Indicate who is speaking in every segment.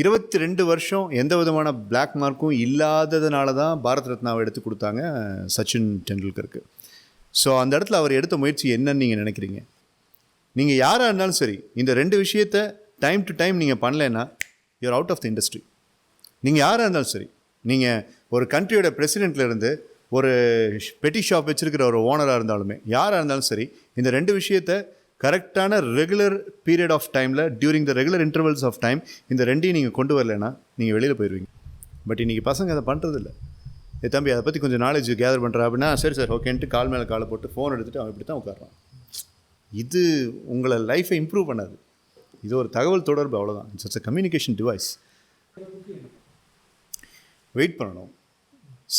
Speaker 1: 22 வருஷம் எந்த விதமான பிளாக் மார்க்கும் இல்லாததுனால தான் பாரத் ரத்னாவை எடுத்து கொடுத்தாங்க சச்சின் டெண்டுல்கருக்கு. ஸோ அந்த இடத்துல அவர் எடுத்த முயற்சி என்னன்னு நீங்கள் நினைக்கிறீங்க? நீங்கள் யாராக இருந்தாலும் சரி, இந்த 2 விஷயத்தை டைம் டு டைம் நீங்கள் பண்ணலைன்னா you're out of the industry. நீங்கள் யாராக இருந்தாலும் சரி, நீங்கள் ஒரு கண்ட்ரியோட பிரசிடென்ட்லேருந்து ஒரு பெட்டி ஷாப் வச்சுருக்கிற ஒரு ஓனராக இருந்தாலுமே, யாராக இருந்தாலும் சரி, இந்த 2 விஷயத்தை கரெக்டான ரெகுலர் பீரியட் ஆஃப் டைமில் during the regular intervals of time இந்த 2ஐயும் நீங்கள் கொண்டு வரலைன்னா நீங்கள் வெளியில் போயிடுவீங்க. பட் இன்றைக்கி பசங்க அதை பண்ணுறதில்ல. தம்பி அதை பற்றி கொஞ்சம் நாலேஜ் கேதர் பண்ணுறா அப்படின்னா சரி சார் ஓகேன்ட்டு கால் மேலே காலை போட்டு ஃபோன் எடுத்துகிட்டு அவன் இப்படி தான் உட்காடுறான். இது உங்களை லைஃப்பை இம்ப்ரூவ் பண்ணாது. இது ஒரு தகவல் தொடர்பு, அவ்வளோதான். It's a communication device. Wait பண்ணணும்,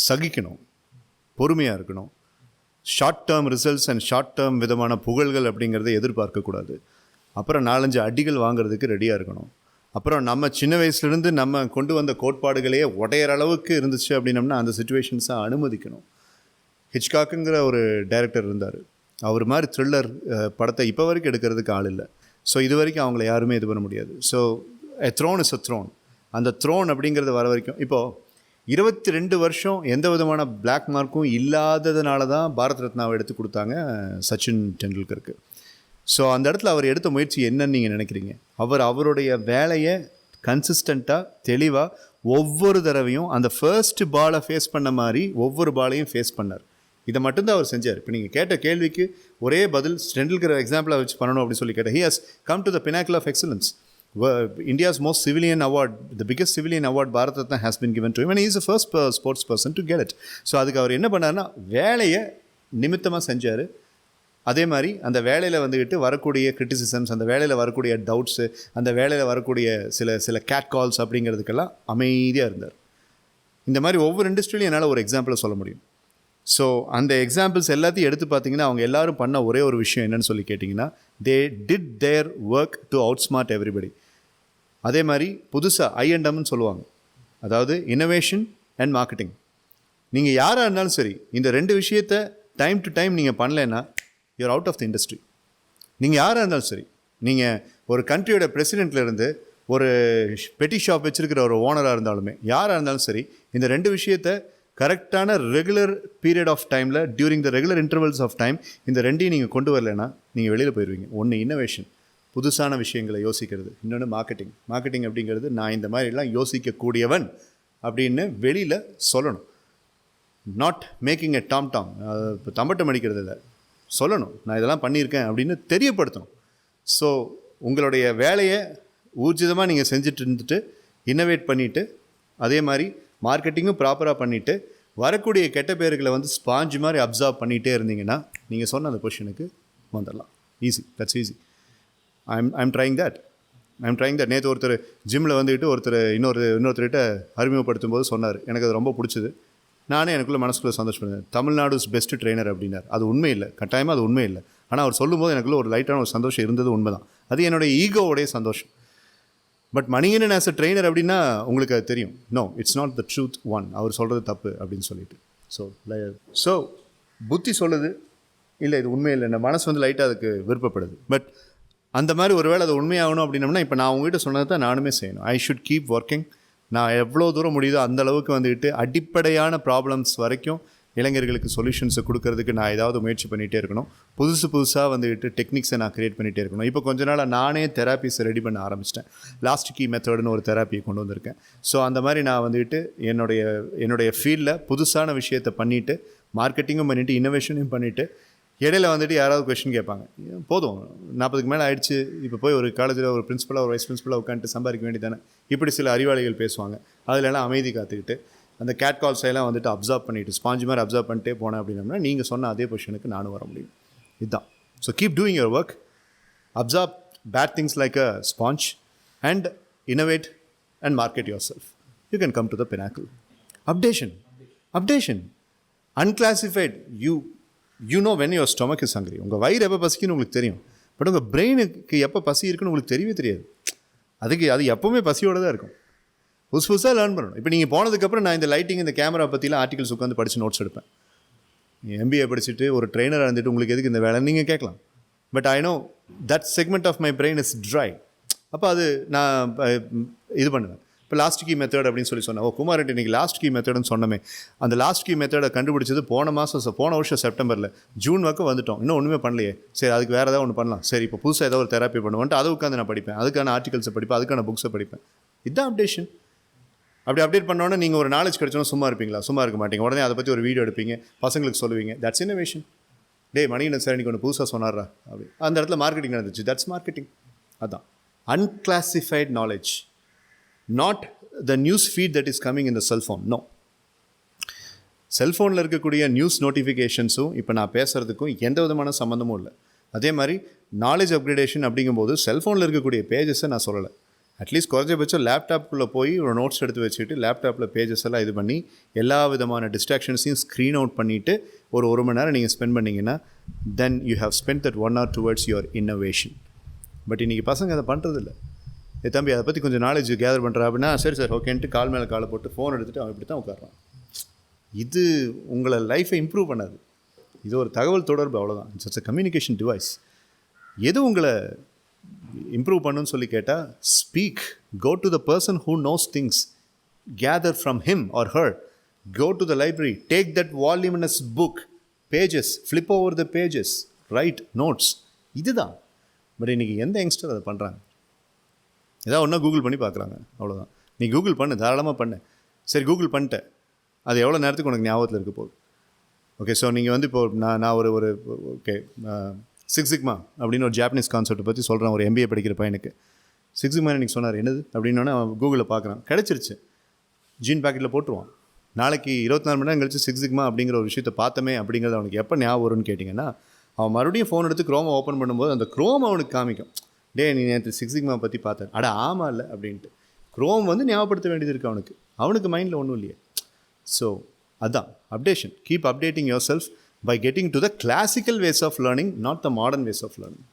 Speaker 1: சகிக்கணும், பொறுமையாக இருக்கணும். Short term results and short term விதமான புகழ்கள் அப்படிங்கிறத எதிர்பார்க்கக்கூடாது. அப்புறம் 4-5 அடிகள் வாங்கிறதுக்கு ரெடியாக இருக்கணும். அப்புறம் நம்ம சின்ன வயசுலேருந்து நம்ம கொண்டு வந்த கோட்பாடுகளையே உடையிற அளவுக்கு இருந்துச்சு அப்படின்னம்னா அந்த சுச்சுவேஷன்ஸை அனுமதிக்கணும். ஹிச்காக்குங்கிற ஒரு டைரக்டர் இருந்தார். அவர் மாதிரி த்ரில்லர் படத்தை இப்போ வரைக்கும் எடுக்கிறதுக்கு ஆள் இல்லை. ஸோ இது வரைக்கும் அவங்கள யாருமே இது பண்ண முடியாது. So a throne is a throne. அந்த த்ரோன் அப்படிங்கிறது வர வரைக்கும் இப்போது 22 வருஷம் எந்த விதமான பிளாக் மார்க்கும் இல்லாததுனால தான் பாரத் ரத்னாவை எடுத்து கொடுத்தாங்க சச்சின் டெண்டுல்கருக்கு. ஸோ அந்த இடத்துல அவர் எடுத்த முயற்சி என்னன்னு நீங்கள் நினைக்கிறீங்க? அவருடைய வேலையை கன்சிஸ்டண்ட்டாக தெளிவாக ஒவ்வொரு தடவையும் அந்த ஃபர்ஸ்ட் பாலை ஃபேஸ் பண்ண மாதிரி ஒவ்வொரு பாலையும் ஃபேஸ் பண்ணார். இதை மட்டும்தான் அவர் செஞ்சார். இப்போ நீங்கள் கேட்ட கேள்விக்கு ஒரே பதில் டெண்டுல்கர் எக்ஸாம்பிளாக வச்சு பண்ணணும் அப்படின்னு சொல்லி கேட்டேன். He has come to the pinnacle of excellence. India's most civilian award, the biggest civilian award, Bharat Ratna, has been given to him and he is the first sports person to get it. So அதுக்கு அவர் என்ன பண்ணார்னா வேலையை நிமித்தமாக செஞ்சார். அதே மாதிரி அந்த வேலையில் வந்துக்கிட்டு வரக்கூடிய கிரிட்டிசிசம்ஸ், அந்த வேலையில் வரக்கூடிய டவுட்ஸு, அந்த வேலையில் வரக்கூடிய சில கேட் கால்ஸ் அப்படிங்கிறதுக்கெல்லாம் அமைதியாக இருந்தார். இந்த மாதிரி ஒவ்வொரு இண்டஸ்ட்ரியிலையும் என்னால் ஒரு எக்ஸாம்பிளை சொல்ல முடியும். ஸோ அந்த எக்ஸாம்பிள்ஸ் எல்லாத்தையும் எடுத்து பார்த்தீங்கன்னா அவங்க எல்லோரும் பண்ண ஒரே ஒரு விஷயம் என்னன்னு சொல்லி கேட்டிங்கன்னா, they did there work to out smart everybody. அதே மாதிரி புதுசாக ஐஎன்டம்னு சொல்லுவாங்க, அதாவது இன்னோவேஷன் அண்ட் மார்க்கெட்டிங். நீங்கள் யாராக இருந்தாலும் சரி, இந்த 2 விஷயத்தை டைம் டு டைம் நீங்கள் பண்ணலைன்னா you're out of the industry. நீங்கள் யாராக இருந்தாலும் சரி, நீங்கள் ஒரு கண்ட்ரியோட பிரசிடென்ட்லேருந்து ஒரு பெட்டி ஷாப் வச்சுருக்கிற ஒரு ஓனராக இருந்தாலுமே, யாராக இருந்தாலும் சரி, இந்த 2 விஷயத்தை கரெக்டான ரெகுலர் பீரியட் ஆஃப் டைமில் during the regular intervals of time இந்த 2ஐயும் நீங்கள் கொண்டு வரலைன்னா நீங்கள் வெளியில் போயிடுவீங்க. ஒன்று இன்னோவேஷன், புதுசான விஷயங்களை யோசிக்கிறது. இன்னொன்று மார்க்கெட்டிங் அப்படிங்கிறது நான் இந்த மாதிரிலாம் யோசிக்கக்கூடியவன் அப்படின்னு வெளியில் சொல்லணும். நாட் மேக்கிங் எ டாம் இப்போ தம்பட்டம் அடிக்கிறது இல்லை, சொல்லணும் நான் இதெல்லாம் பண்ணியிருக்கேன் அப்படின்னு தெரியப்படுத்தணும். ஸோ உங்களுடைய வேலையை ஊர்ஜிதமாக நீங்கள் செஞ்சுட்டு இருந்துட்டு இன்னோவேட் பண்ணிவிட்டு அதே மாதிரி மார்க்கெட்டிங்கும் ப்ராப்பராக பண்ணிவிட்டு வரக்கூடிய கெட்ட பேர்களை ஸ்பாஞ்சு மாதிரி அப்சர்வ் பண்ணிகிட்டே இருந்தீங்கன்னா நீங்கள் சொன்ன அந்த பொசிஷனுக்கு வந்துடலாம். Easy, that's easy. I'm trying that. நேற்று ஒருத்தர் ஜிம்மில் ஒருத்தர் இன்னொருத்தர்கிட்ட அறிமுகப்படுத்தும் போது சொன்னார், எனக்கு அது ரொம்ப பிடிச்சது. நானே எனக்குள்ளே மனசுக்குள்ளே சந்தோஷப்படுறேன். தமிழ்நாடுஸ் பெஸ்ட் ட்ரெயினர் அப்படின்னார். அது உண்மை இல்லை, கட்டாயமாக அது உண்மை இல்லை. ஆனால் அவர் சொல்லும்போது எனக்குள்ளே ஒரு லைட்டான ஒரு சந்தோஷம் இருந்தது உண்மை தான். அது என்னுடைய ஈகோவோடைய சந்தோஷம். But Manikandan as a trainer அப்படின்னா உங்களுக்கு அது தெரியும். No, it's not the truth one. அவர் சொல்கிறது தப்பு அப்படின்னு சொல்லிட்டு. ஸோ புத்தி சொல்லுது இல்லை இது உண்மை இல்லை, மனசு லைட்டாக அதுக்கு விருப்பப்படுது. பட் அந்த மாதிரி ஒரு வேளை அது உண்மையாகணும் அப்படின்னம்னா இப்போ நான் உங்ககிட்ட சொன்னது தான் நானுமே செய்யணும். I should keep working. நான் எவ்வளோ தூரம் முடியுதோ அந்த அளவுக்கு அடிப்படையான ப்ராப்ளம்ஸ் வரைக்கும் இளைஞர்களுக்கு சொல்யூஷன்ஸை கொடுக்கறதுக்கு நான் ஏதாவது முயற்சி பண்ணிகிட்டே இருக்கணும். புதுசாக டெக்னிக்ஸை நான் க்ரியேட் பண்ணிகிட்டே இருக்கணும். இப்போ கொஞ்ச நாள் நானே தெராப்பிஸை ரெடி பண்ண ஆரம்பிச்சிட்டேன். லாஸ்ட் கீ மெத்தடுன்னு ஒரு தெராப்பியை கொண்டு வந்திருக்கேன். ஸோ அந்த மாதிரி நான் என்னுடைய ஃபீல்டில் புதுசான விஷயத்தை பண்ணிவிட்டு மார்க்கெட்டிங்கும் பண்ணிவிட்டு இன்னோவேஷனையும் பண்ணிவிட்டு இடையில யாராவது கொஸ்டின் கேட்பாங்க. போதும் 40க்கு மேலே ஆயிடுச்சு, இப்போ போய் ஒரு காலேஜில் ஒரு பிரின்ஸிபலாக ஒரு வைஸ் பிரின்ஸிபலாக உட்காந்துட்டு சம்பாதிக்க வேண்டியதானே, இப்படி சில அறிவாளிகள் பேசுவாங்க. அதிலெல்லாம் அமைதி காத்துக்கிட்டு அந்த கேட் கால்ஸ் எல்லாம் அப்சர்வ் பண்ணிவிட்டு ஸ்பாஞ்சு மாதிரி அப்சர்வ் பண்ணிட்டே போனேன் அப்படின்னா நீங்கள் சொன்ன அதே பொசிஷனுக்கு நானும் வர முடியும். இதுதான். So keep doing your work, observe bad things like a sponge and innovate and market yourself. You can come to the pinnacle. Updation unclassified. You know when your stomach is hungry. உங்கள் வயிறு எப்போ பசிக்குன்னு உங்களுக்கு தெரியும். But உங்கள் பிரெயினுக்கு எப்போ பசி இருக்குன்னு உங்களுக்கு தெரியவே தெரியாது. அது எப்போவுமே பசியோடு தான் இருக்கும். புதுசாக லேர்ன் பண்ணணும். இப்போ நீங்கள் போனதுக்கப்புறம் நான் இந்த லைட்டிங் இந்த கேமரா பற்றிலாம் ஆர்டிகல்ஸ் உட்காந்து படித்து நோட்ஸ் எடுப்பேன். எம்பிஏ படிச்சுட்டு ஒரு ட்ரெயினராக இருந்துட்டு உங்களுக்கு எதுக்கு இந்த வேலை நீங்கள் கேட்கலாம். But I know that segment of my brain is dry. அப்போ அது நான் இது பண்ணுவேன். இப்போ லாஸ்ட் கீ மெத்தட் அப்படின்னு சொன்னேன். குமார்ட்டு இன்றைக்கி லாஸ்ட் கீ மெத்தட்னு சொன்னமே, அந்த லாஸ்ட் கீ மெத்தடை கண்டுபிடிச்சது போன வருஷம் செப்டம்பரில். ஜூன் வரைக்கும் வந்துட்டோம், இன்னும் ஒன்றுமே பண்ணலையே. சரி, அதுக்கு வேறு ஏதாவது ஒன்று பண்ணலாம். சரி, இப்போ புதுசாக ஏதோ ஒரு தெரப்பி பண்ணுவோன்ட்டு அதை உட்காந்து நான் படிப்பேன், அதுக்கான ஆர்டிகல்ஸை படிப்பேன், அதுக்கான புக்ஸை படிப்பேன். இதுதான் அப்டேஷன். அப்படி அப்டேட் பண்ணோன்னே நீங்கள் ஒரு நாலேஜ் கிடைச்சோன்னா சும்மா இருப்பீங்களா? சும்மா இருக்க மாட்டீங்க. உடனே அதை பற்றி ஒரு வீடியோ எடுப்பீங்க, பசங்களுக்கு சொல்லுவீங்க. That's innovation. மணிகண்டன் சார் இன்றைக்கி ஒன்று புதுசாக சொன்னாரா அப்படி அந்த இடத்துல மார்க்கெட்டிங் நடந்துச்சு. That's marketing. அதுதான் unclassified knowledge, not the news feed that is coming in the cell phone. No. செல்ஃபோனில் இருக்கக்கூடிய நியூஸ் நோட்டிஃபிகேஷன்ஸும் இப்போ நான் பேசுகிறதுக்கும் எந்த விதமான சம்மந்தமும் இல்லை. அதே மாதிரி நாலேஜ் அப்கிரேடேஷன் அப்படிங்கும்போது செல்ஃபோனில் இருக்கக்கூடிய பேஜஸை நான் சொல்லலை. அட்லீஸ்ட் குறைஞ்சபட்சம் லேப்டாப்புக்குள்ளே போய் ஒரு நோட்ஸ் எடுத்து வச்சுக்கிட்டு லேப்டாப்பில் பேஜஸ் எல்லாம் இது பண்ணி எல்லா விதமான டிஸ்ட்ராக்ஷன்ஸையும் ஸ்க்ரீன் அவுட் பண்ணிவிட்டு ஒரு மணி நேரம் நீங்கள் ஸ்பெண்ட் பண்ணிங்கன்னா then you have spend that 1 hour towards your innovation. பட் இன்றைக்கி பசங்க அதை பண்ணுறதில்ல. தம்பி அதை பற்றி கொஞ்சம் நாலேஜ் கேதர் பண்ணுறா அப்படின்னா சரி சார் ஓகேன்ட்டு கால் மேலே காலை போட்டு ஃபோன் எடுத்துகிட்டு அவன் இப்படி தான் உட்காடுறான். இது உங்களை லைஃப்பை இம்ப்ரூவ் பண்ணாது. இது ஒரு தகவல் தொடர்பு, அவ்வளோதான். It's a communication device. எது உங்களை இம்ப்ரூவ் பண்ணுன்னு சொல்லி கேட்டால் speak, go to the person who knows things, gather from him or her, go to the library, take that voluminous book, pages, flip over the pages, write notes. இதுதான். But இன்றைக்கி எந்த youngster அதை பண்ணுறாங்க? ஏதாவது ஒன்றா கூகுள் பண்ணி பார்க்குறாங்க, அவ்வளோதான். நீ கூகுள் பண்ணு, தாராளமாக பண்ணு. சரி, கூகுள் பண்ணிட்டேன், அது எவ்வளோ நேரத்துக்கு உனக்கு ஞாபகத்தில் இருக்க போகுது? ஓகே, ஸோ நீங்கள் வந்து இப்போ நான் ஒரு ஓகே 6 Sigma அப்படின்னு ஒரு ஜாப்பனீஸ் கான்செப்டை பற்றி சொல்கிறேன் ஒரு MBA படிக்கிற பையனுக்கு. 6 Sigma எனக்கு சொன்னார், என்னது அப்படின்னோடனே அவன் கூகுளில் பார்க்குறான், கிடச்சிருச்சு, ஜீன் பாக்கெட்டில் போட்டுருவான். நாளைக்கு 24 மணி நேரம் கழிச்சு 6 Sigma அப்படிங்கிற ஒரு விஷயத்தை பார்த்தமே அப்படிங்கிறது அவனுக்கு எப்போ ஞாபகம் வரும்னு கேட்டிங்கன்னா, அவன் மறுபடியும் ஃபோன் எடுத்து க்ரோமை ஓப்பன் பண்ணும்போது அந்த க்ரோம் அவனுக்கு காமிக்கும். நீ நேற்று 6 Sigma பற்றி பார்த்தேன், ஆமாம் இல்லை அப்படின்ட்டு. க்ரோம் வந்து ஞாபகப்படுத்த வேண்டியது இருக்குது அவனுக்கு மைண்டில் ஒன்றும் இல்லையே. ஸோ அதுதான் updation. Keep updating your self by getting to the classical ways of learning, not the modern ways of learning.